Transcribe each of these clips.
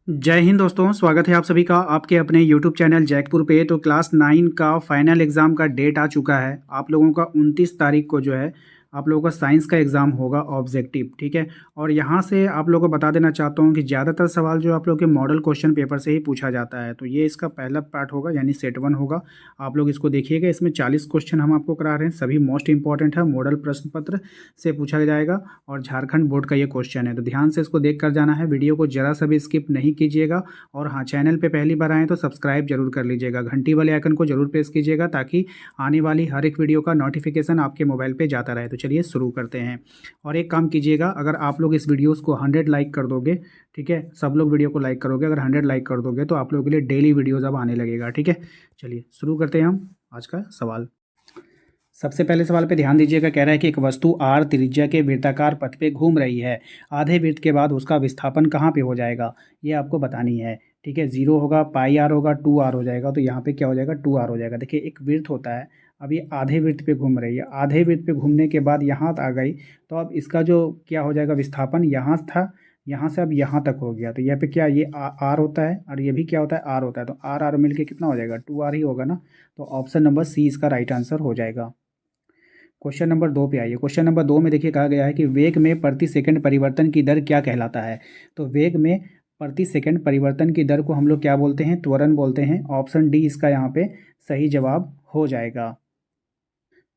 जय हिंद दोस्तों, स्वागत है आप सभी का आपके अपने यूट्यूब चैनल जैकपुर पे। तो क्लास 9 का फाइनल एग्ज़ाम का डेट आ चुका है। आप लोगों का 29 तारीख को जो है आप लोगों का साइंस का एग्ज़ाम होगा ऑब्जेक्टिव, ठीक है। और यहाँ से आप लोगों को बता देना चाहता हूँ कि ज़्यादातर सवाल जो आप लोग के मॉडल क्वेश्चन पेपर से ही पूछा जाता है। तो ये इसका पहला पार्ट होगा, यानी सेट 1 होगा। आप लोग इसको देखिएगा, इसमें 40 क्वेश्चन हम आपको करा रहे हैं, सभी मोस्ट इंपॉर्टेंट है, मॉडल प्रश्न पत्र से पूछा जाएगा और झारखंड बोर्ड का ये क्वेश्चन है। तो ध्यान से इसको देख कर जाना है, वीडियो को ज़रा सा भी स्किप नहीं कीजिएगा। और हाँ, चैनल पे पहली बार आएँ तो सब्सक्राइब जरूर कर लीजिएगा, घंटी वाले आइकन को जरूर प्रेस कीजिएगा ताकि आने वाली हर एक वीडियो का नोटिफिकेशन आपके मोबाइल पे जाता रहे। तो चलिए शुरू करते हैं। और एक काम कीजिएगा, अगर आप लोग इस वीडियोस को 100 लाइक कर दोगे, ठीक है, सब लोग वीडियो को लाइक करोगे, अगर 100 लाइक कर दोगे तो आप लोगों के लिए डेली वीडियोज़ अब आने लगेगा, ठीक है। चलिए शुरू करते हैं हम आज का सवाल। सबसे पहले सवाल पे ध्यान दीजिएगा, कह रहा है कि एक वस्तु आर त्रिज्या के वृत्ताकार पथ पे घूम रही है। आधे वृत्त के बाद उसका विस्थापन कहाँ पे हो जाएगा, ये आपको बतानी है, ठीक है। 0 होगा, पाई आर होगा, 2r हो जाएगा। तो यहाँ पे क्या हो जाएगा, 2r हो जाएगा। देखिए एक वृत्त होता है, अब ये आधे वृत्त पे घूम रही है, आधे वृत्त पे घूमने के बाद यहाँ आ गई, तो अब इसका जो क्या हो जाएगा, विस्थापन यहाँ था, यहाँ से अब यहाँ तक हो गया। तो यहाँ पे क्या, ये आर होता है और ये भी क्या होता है, आर होता है। तो आर आर मिल के कितना हो जाएगा, 2r ही होगा ना। तो ऑप्शन नंबर सी इसका राइट आंसर हो जाएगा। क्वेश्चन नंबर 2 पे आइए। क्वेश्चन नंबर 2 में देखिए कहा गया है कि वेग में प्रति सेकंड परिवर्तन की दर क्या कहलाता है। तो वेग में प्रति सेकंड परिवर्तन की दर को हम लोग क्या बोलते हैं, त्वरण बोलते हैं। ऑप्शन डी इसका यहाँ पे सही जवाब हो जाएगा।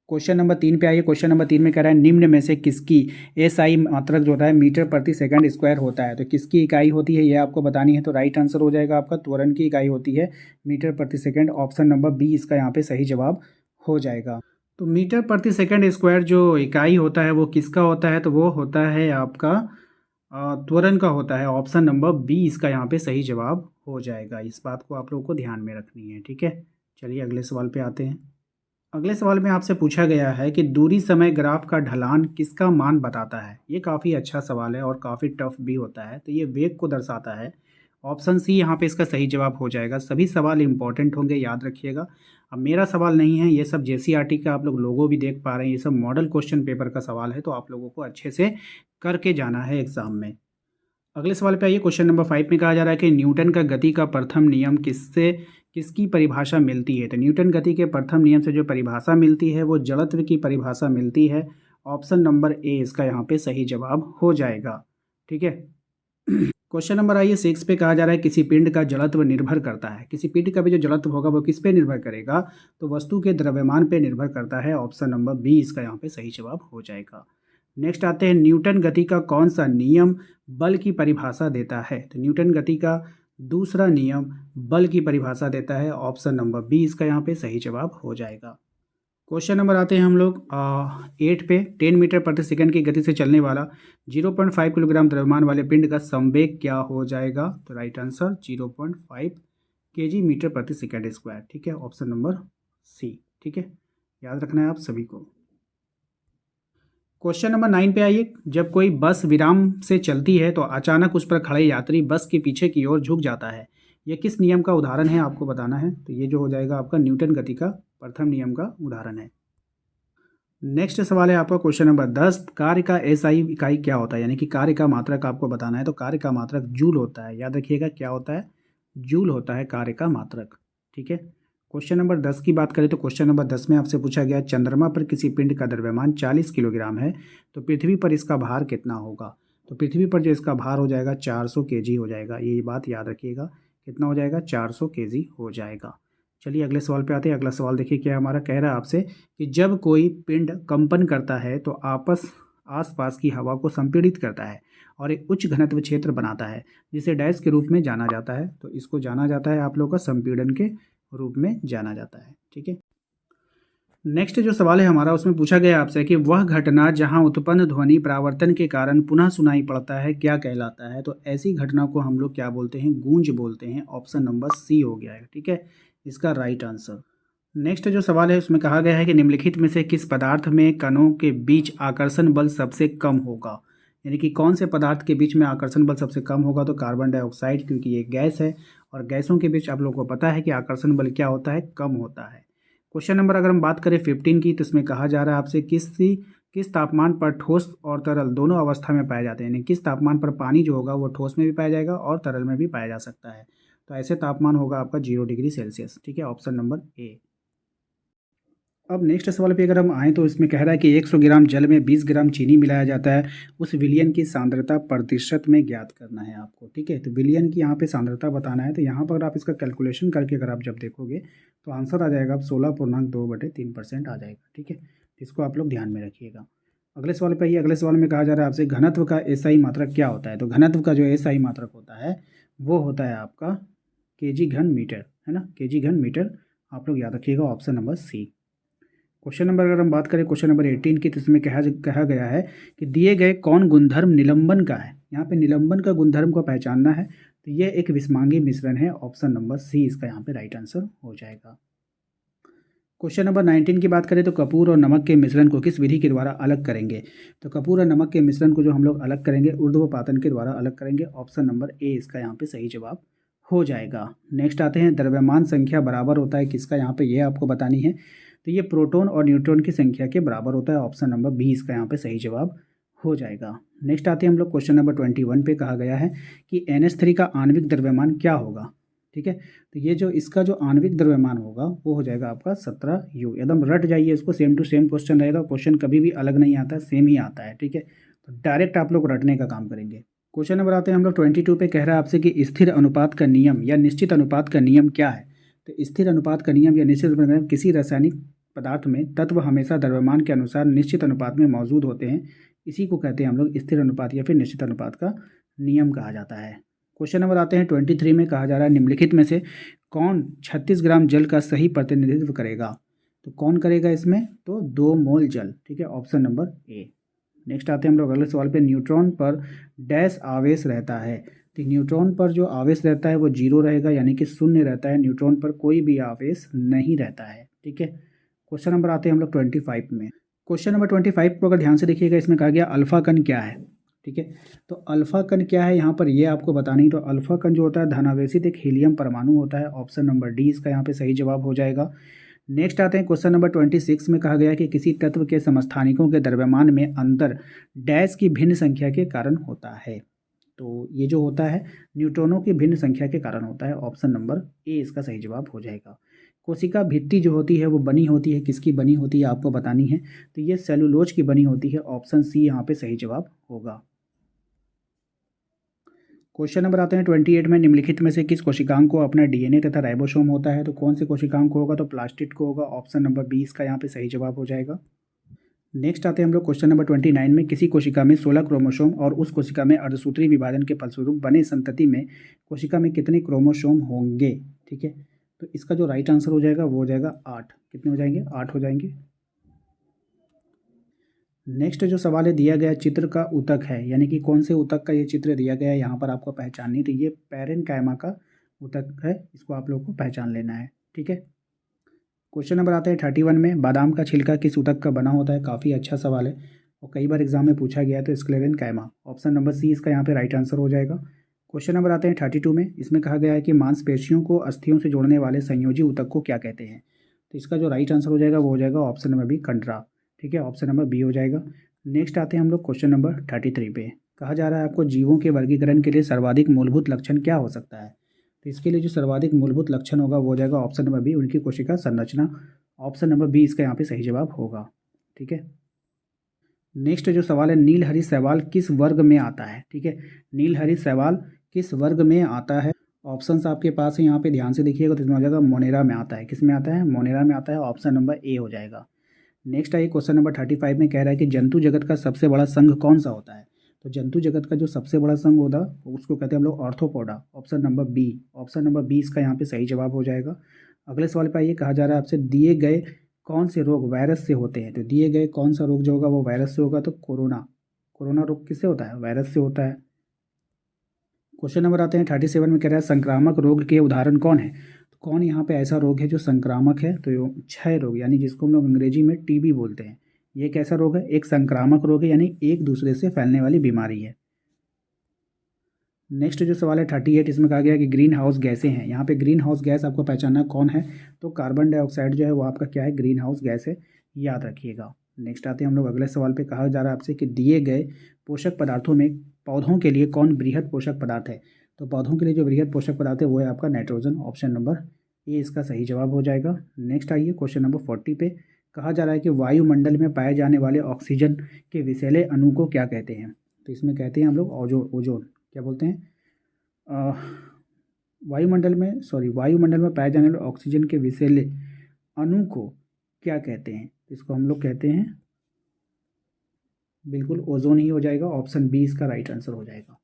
क्वेश्चन नंबर 3 पे आइए। क्वेश्चन नंबर 3 में कह रहा है निम्न में से किसकी एसआई मात्रक जो होता है मीटर प्रति सेकंड स्क्वायर होता है। तो किसकी इकाई होती है ये आपको बतानी है। तो राइट आंसर हो जाएगा आपका त्वरण की इकाई होती है मीटर प्रति सेकंड। ऑप्शन नंबर बी इसका यहाँ पे सही जवाब हो जाएगा। तो मीटर प्रति सेकंड स्क्वायर जो इकाई होता है वो किसका होता है, तो वो होता है आपका त्वरण का होता है। ऑप्शन नंबर बी इसका यहाँ पे सही जवाब हो जाएगा। इस बात को आप लोगों को ध्यान में रखनी है, ठीक है। चलिए अगले सवाल पे आते हैं। अगले सवाल में आपसे पूछा गया है कि दूरी समय ग्राफ का ढलान किसका मान बताता है। ये काफ़ी अच्छा सवाल है और काफ़ी टफ भी होता है। तो ये वेग को दर्शाता है। ऑप्शन सी यहाँ पे इसका सही जवाब हो जाएगा। सभी सवाल इंपॉर्टेंट होंगे, याद रखिएगा। अब मेरा सवाल नहीं है, ये सब जेसीईआरटी का आप लोग लोगो भी देख पा रहे हैं, ये सब मॉडल क्वेश्चन पेपर का सवाल है। तो आप लोगों को अच्छे से करके जाना है एग्जाम में। अगले सवाल पे आइए। क्वेश्चन नंबर 5 में कहा जा रहा है कि न्यूटन का गति का प्रथम नियम किसकी परिभाषा मिलती है। तो न्यूटन गति के प्रथम नियम से जो परिभाषा मिलती है वो जड़त्व की परिभाषा मिलती है। ऑप्शन नंबर ए इसका यहाँ पे सही जवाब हो जाएगा, ठीक है। क्वेश्चन नंबर आइए 6 पे कहा जा रहा है किसी पिंड का जड़त्व निर्भर करता है। किसी पिंड का भी जो जड़त्व होगा वो किस पे निर्भर करेगा, तो वस्तु के द्रव्यमान पे निर्भर करता है। ऑप्शन नंबर बी इसका यहाँ पे सही जवाब हो जाएगा। नेक्स्ट आते हैं, न्यूटन गति का कौन सा नियम बल की परिभाषा देता है। तो न्यूटन गति का दूसरा नियम बल की परिभाषा देता है। ऑप्शन नंबर बी इसका यहाँ पे सही जवाब हो जाएगा। क्वेश्चन नंबर आते हैं हम लोग 8 पे। 10 मीटर प्रति सेकंड की गति से चलने वाला 0.5 किलोग्राम द्रव्यमान वाले पिंड का संवेग क्या हो जाएगा। तो राइट आंसर 0.5 केजी मीटर प्रति सेकंड स्क्वायर, ठीक है। ऑप्शन नंबर सी, ठीक है, याद रखना है आप सभी को। क्वेश्चन नंबर 9 पे आइए। जब कोई बस विराम से चलती है तो अचानक उस पर खड़े यात्री बस के पीछे की ओर झुक जाता है। यह किस नियम का उदाहरण है आपको बताना है। तो ये जो हो जाएगा आपका न्यूटन गति का प्रथम नियम का उदाहरण है। नेक्स्ट सवाल है आपका क्वेश्चन नंबर 10। कार्य का एसआई इकाई क्या होता है, यानी कि कार्य का मात्रक आपको बताना है। तो कार्य का मात्रक जूल होता है, याद रखिएगा क्या होता है, जूल होता है कार्य का मात्रक, ठीक है। क्वेश्चन नंबर 10 की बात करें तो क्वेश्चन नंबर 10 में आपसे पूछा गया चंद्रमा पर किसी पिंड का द्रव्यमान 40 किलोग्राम है तो पृथ्वी पर इसका भार कितना होगा। तो पृथ्वी पर जो इसका भार हो जाएगा 400 केजी हो जाएगा। ये बात याद रखिएगा, कितना हो जाएगा, 400 केजी हो जाएगा। चलिए अगले सवाल पे आते हैं। अगला सवाल देखिए क्या हमारा कह रहा है आपसे कि जब कोई पिंड कंपन करता है तो आसपास की हवा को संपीड़ित करता है और एक उच्च घनत्व क्षेत्र बनाता है जिसे डैश के रूप में जाना जाता है। तो इसको जाना जाता है आप लोग का संपीड़न के रूप में जाना जाता है, ठीक है। नेक्स्ट जो सवाल है हमारा उसमें पूछा गया आपसे कि वह घटना जहां उत्पन्न ध्वनि परावर्तन के कारण पुनः सुनाई पड़ता है क्या कहलाता है। तो ऐसी घटना को हम लोग क्या बोलते हैं, गूंज बोलते हैं। ऑप्शन नंबर सी हो गया है, ठीक है, इसका राइट आंसर। नेक्स्ट जो सवाल है उसमें कहा गया है कि निम्नलिखित में से किस पदार्थ में कणों के बीच आकर्षण बल सबसे कम होगा, यानी कि कौन से पदार्थ के बीच में आकर्षण बल सबसे कम होगा। तो कार्बन डाइऑक्साइड, क्योंकि ये गैस है और गैसों के बीच आप लोगों को पता है कि आकर्षण बल क्या होता है, कम होता है। क्वेश्चन नंबर अगर हम बात करें 15 की तो इसमें कहा जा रहा है आपसे किस तापमान पर ठोस और तरल दोनों अवस्था में पाए जाते हैं, यानी किस तापमान पर पानी जो होगा वो ठोस में भी पाया जाएगा और तरल में भी पाया जा सकता है। तो ऐसे तापमान होगा आपका 0 डिग्री सेल्सियस। ठीक है, ऑप्शन नंबर ए। अब नेक्स्ट सवाल पे अगर हम आएँ तो इसमें कह रहा है कि 100 ग्राम जल में 20 ग्राम चीनी मिलाया जाता है, उस विलयन की सांद्रता प्रतिशत में ज्ञात करना है आपको। ठीक है, तो विलयन की यहाँ पे सांद्रता बताना है। तो यहाँ पर आप इसका कैलकुलेशन करके अगर आप जब देखोगे तो आंसर आ जाएगा आप 16.2/3% आ जाएगा। ठीक है, इसको आप लोग ध्यान में रखिएगा। अगले सवाल पे आइए। अगले सवाल में कहा जा रहा है आपसे घनत्व का एसआई मात्रक क्या होता है। तो घनत्व का जो एसआई मात्रक होता है वो होता है आपका kg/मीटर, है ना, kg/मीटर। आप लोग याद रखिएगा, option number C. Question number अगर हम बात करें क्वेश्चन नंबर 18 की, तो इसमें कहा गया है कि दिए गए कौन गुणधर्म निलंबन का है। यहाँ पे निलंबन का गुणधर्म को पहचानना है। तो ये एक विषमांगी मिश्रण है, ऑप्शन नंबर सी इसका यहाँ पे राइट आंसर हो जाएगा। क्वेश्चन नंबर 19 की बात करें तो कपूर और नमक के मिश्रण को किस विधि के द्वारा अलग करेंगे। तो कपूर और नमक के मिश्रण को जो हम लोग अलग करेंगे ऊर्ध्वपातन के द्वारा अलग करेंगे, ऑप्शन नंबर ए इसका यहाँ पे सही जवाब हो जाएगा। नेक्स्ट आते हैं द्रव्यमान संख्या बराबर होता है किसका, यहाँ पे ये आपको बतानी है। तो ये प्रोटॉन और न्यूट्रॉन की संख्या के बराबर होता है, ऑप्शन नंबर बी इसका यहाँ पे सही जवाब हो जाएगा। नेक्स्ट आते हैं हम लोग क्वेश्चन नंबर 21 पे। कहा गया है कि NH3 का आणविक द्रव्यमान क्या होगा। ठीक है, तो ये जो इसका जो आणविक द्रव्यमान होगा वो हो जाएगा आपका 17U। एकदम रट जाइए इसको, सेम टू सेम क्वेश्चन रहेगा। क्वेश्चन कभी भी अलग नहीं आता है, सेम ही आता है। ठीक है, तो डायरेक्ट आप लोग रटने का काम करेंगे। क्वेश्चन नंबर आते हैं हम लोग 22 पे। कह रहा है आपसे कि स्थिर अनुपात का नियम या निश्चित अनुपात का नियम क्या है। तो स्थिर अनुपात का नियम या निश्चित अनुपात का नियम, किसी रासायनिक पदार्थ में तत्व हमेशा द्रव्यमान के अनुसार निश्चित अनुपात में मौजूद होते हैं, इसी को कहते हैं हम लोग स्थिर अनुपात या फिर निश्चित अनुपात का नियम कहा जाता है। क्वेश्चन नंबर आते हैं 23 में। कहा जा रहा है निम्नलिखित में से कौन 36 ग्राम जल का सही प्रतिनिधित्व करेगा। तो कौन करेगा इसमें, तो 2 मोल जल। ठीक है, ऑप्शन नंबर ए। नेक्स्ट आते हैं हम लोग अगले सवाल पे। न्यूट्रॉन पर डैश आवेश रहता है। तो न्यूट्रॉन पर जो आवेश रहता है वो 0 रहेगा, यानी कि शून्य रहता है। न्यूट्रॉन पर कोई भी आवेश नहीं रहता है। ठीक है, क्वेश्चन नंबर आते हैं हम लोग 25 में। क्वेश्चन नंबर 25 को अगर ध्यान से देखिएगा, इसमें कहा गया अल्फा कण क्या है। ठीक है, तो अल्फा कण क्या है यहाँ पर ये आपको बतानी। तो अल्फा कण जो होता है धनावेशित एक हीलियम परमाणु होता है, ऑप्शन नंबर डी इसका यहाँ पे सही जवाब हो जाएगा। नेक्स्ट आते हैं क्वेश्चन नंबर 26 में। कहा गया है कि किसी तत्व के समस्थानिकों के द्रव्यमान में अंतर डैश की भिन्न संख्या के कारण होता है। तो ये जो होता है न्यूट्रॉनों की भिन्न संख्या के कारण होता है, ऑप्शन नंबर ए इसका सही जवाब हो जाएगा। कोशिका भित्ति जो होती है वो बनी होती है, किसकी बनी होती है आपको बतानी है। तो ये सेलुलोज की बनी होती है, ऑप्शन सी यहाँ पे सही जवाब होगा। क्वेश्चन नंबर आते हैं 28 में। निम्नलिखित में से किस कोशिकांग को अपना डीएनए तथा राइबोसोम होता है। तो कौन से कोशिकांग को होगा, तो प्लास्टिड को होगा, ऑप्शन नंबर बी इसका यहाँ पे सही जवाब हो जाएगा। नेक्स्ट आते हैं हम लोग क्वेश्चन नंबर 29 में। किसी कोशिका में 16 क्रोमोसोम और उस कोशिका में अर्धसूत्री विभाजन के फलस्वरूप बने संतति में कोशिका में कितने क्रोमोसोम होंगे। ठीक है, तो इसका जो राइट आंसर हो जाएगा वो हो जाएगा 8। कितने हो जाएंगे, 8 हो जाएंगे। नेक्स्ट जो सवाल है, दिया गया चित्र का ऊतक है, यानी कि कौन से ऊतक का ये चित्र दिया गया है यहाँ पर आपको पहचाननी। तो ये पैरेन्काइमा का ऊतक है, इसको आप लोगों को पहचान लेना है। ठीक है, क्वेश्चन नंबर आता है 31 में। बादाम का छिलका किस ऊतक का बना होता है। काफ़ी अच्छा सवाल है और कई बार एग्जाम में पूछा गया है। तो स्क्लेरेनकाइमा, ऑप्शन नंबर सी इसका यहाँ पे राइट आंसर हो जाएगा। क्वेश्चन नंबर आते हैं 32 में। इसमें कहा गया है कि मांसपेशियों को अस्थियों से जोड़ने वाले संयोजी ऊतक को क्या कहते हैं। तो इसका जो राइट आंसर हो जाएगा वो हो जाएगा ऑप्शन नंबर बी कंडरा। ठीक है, ऑप्शन नंबर बी हो जाएगा। नेक्स्ट आते हैं हम लोग क्वेश्चन नंबर 33 पे। कहा जा रहा है आपको जीवों के वर्गीकरण के लिए सर्वाधिक मूलभूत लक्षण क्या हो सकता है। तो इसके लिए जो सर्वाधिक मूलभूत लक्षण होगा वो हो जाएगा ऑप्शन नंबर बी उनकी कोशिका संरचना, ऑप्शन नंबर बी इसका यहाँ पे सही जवाब होगा। ठीक है, नेक्स्ट जो सवाल है, नीलहरी शैवाल किस वर्ग में आता है। ठीक है, नीलहरी शैवाल किस वर्ग में आता है। ऑप्शंस आपके पास है यहाँ पे, ध्यान से देखिएगा। तो इसमें हो जाएगा मोनेरा में आता है। किस में आता है, मोनेरा में आता है, ऑप्शन नंबर ए हो जाएगा। नेक्स्ट आइए क्वेश्चन नंबर 35 में। कह रहा है कि जंतु जगत का सबसे बड़ा संघ कौन सा होता है। तो जंतु जगत का जो सबसे बड़ा संघ होता है उसको कहते हैं हम लोग Arthropoda, option number B. Option number B इसका यहाँ पे सही जवाब हो जाएगा। अगले सवाल पर आइए। कहा जा रहा है आपसे दिए गए कौन से रोग वायरस से होते हैं। तो दिए गए कौन सा रोग जो होगा वो वायरस से होगा। तो कोरोना, कोरोना रोग किससे होता है, वायरस से होता है। क्वेश्चन नंबर आते हैं 37 में। कह रहा है संक्रामक रोग के उदाहरण कौन है। तो कौन यहाँ पे ऐसा रोग है जो संक्रामक है। तो ये क्षय रोग, यानी जिसको हम लोग अंग्रेजी में टीबी बोलते हैं, ये कैसा रोग है, एक संक्रामक रोग है, यानी एक दूसरे से फैलने वाली बीमारी है। नेक्स्ट जो सवाल है 38, इसमें कहा गया कि ग्रीन हाउस गैसें हैं। यहाँ पे ग्रीन हाउस गैस आपको पहचानना कौन है। तो कार्बन डाइऑक्साइड जो है वो आपका क्या है, ग्रीन हाउस गैस है, याद रखिएगा। नेक्स्ट आते हैं हम लोग अगले सवाल पे। कहा जा रहा है आपसे कि दिए गए पोषक पदार्थों में पौधों के लिए कौन बृहद पोषक पदार्थ है। तो पौधों के लिए जो बृहद पोषक पदार्थ है वो है आपका नाइट्रोजन। ऑप्शन नंबर ए इसका सही जवाब हो जाएगा। नेक्स्ट आइए क्वेश्चन नंबर 40 पे। कहा जा रहा है कि वायुमंडल में पाए जाने वाले ऑक्सीजन के विषैले अणु को क्या कहते हैं। तो इसमें कहते हैं हम लोग ओजोन। क्या बोलते हैं? वायुमंडल में पाए जाने वाले ऑक्सीजन के विषैले अणु को क्या कहते हैं। इसको हम लोग कहते हैं, बिल्कुल ओजोन ही हो जाएगा। ऑप्शन बी इसका राइट आंसर हो जाएगा।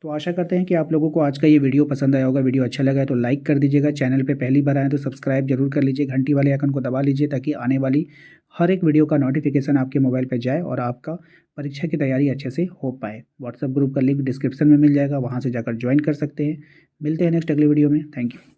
तो आशा करते हैं कि आप लोगों को आज का ये वीडियो पसंद आया होगा। वीडियो अच्छा लगा है तो लाइक कर दीजिएगा। चैनल पे पहली बार आए तो सब्सक्राइब जरूर कर लीजिए। घंटी वाले आइकन को दबा लीजिए ताकि आने वाली हर एक वीडियो का नोटिफिकेशन आपके मोबाइल पे जाए और आपका परीक्षा की तैयारी अच्छे से हो पाए। व्हाट्सएप ग्रुप का लिंक डिस्क्रिप्शन में मिल जाएगा, वहाँ से जाकर ज्वाइन कर सकते हैं। मिलते हैं नेक्स्ट अगली वीडियो में। Thank you.